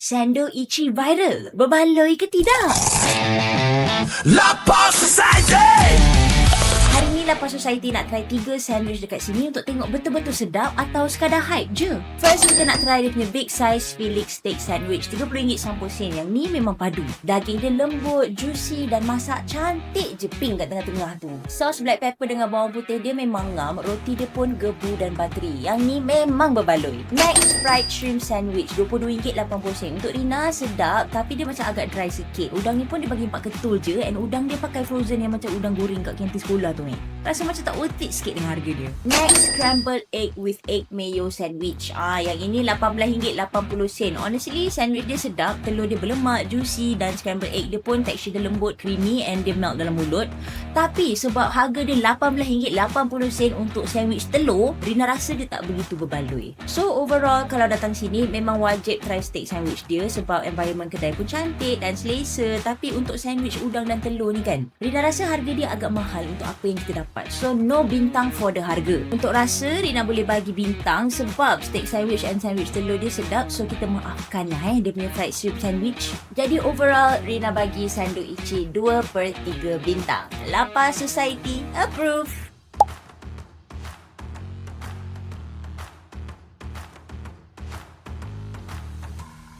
Sando Ichi viral. Berbaloi ke tidak? Lapar Society! Hari ni Lapar Society nak try 3 sandwich dekat sini untuk tengok betul-betul sedap atau sekadar hype je. First, kita nak try dia punya big size Felix steak sandwich RM30.90. Yang ni memang padu. Daging dia lembut, juicy dan masak cantik je pink kat tengah-tengah tu. Sos black pepper dengan bawang putih dia memang ngam. Roti dia pun gebu dan buttery. Yang ni memang berbaloi. Next, fried shrimp sandwich RM22.80. Untuk Rina sedap tapi dia macam agak dry sikit. Udang ni pun dia bagi 4 ketul je and udang dia pakai frozen yang macam udang goreng kat kantin sekolah tu ni. Rasa macam tak worth it sikit dengan harga dia. Next, scrambled egg with egg mayo sandwich. Yang ini RM18.80. Honestly, sandwich dia sedap. Telur dia berlemak, juicy dan scrambled egg dia pun tekstur dia lembut, creamy and dia melt dalam mulut. Tapi sebab harga dia RM18.80 untuk sandwich telur, Rina rasa dia tak begitu berbaloi. So overall, kalau datang sini memang wajib try steak sandwich dia sebab environment kedai pun cantik dan selesa. Tapi untuk sandwich udang dan telur ni kan, Rina rasa harga dia agak mahal untuk apa yang kita dapat. So no bintang for the harga. Untuk rasa, Rina boleh bagi bintang sebab steak sandwich and sandwich telur dia sedap. So kita maafkan lah dia punya fried shrimp sandwich. Jadi overall, Rina bagi Sando Ichi 2/3 bintang. Lapar Society approve.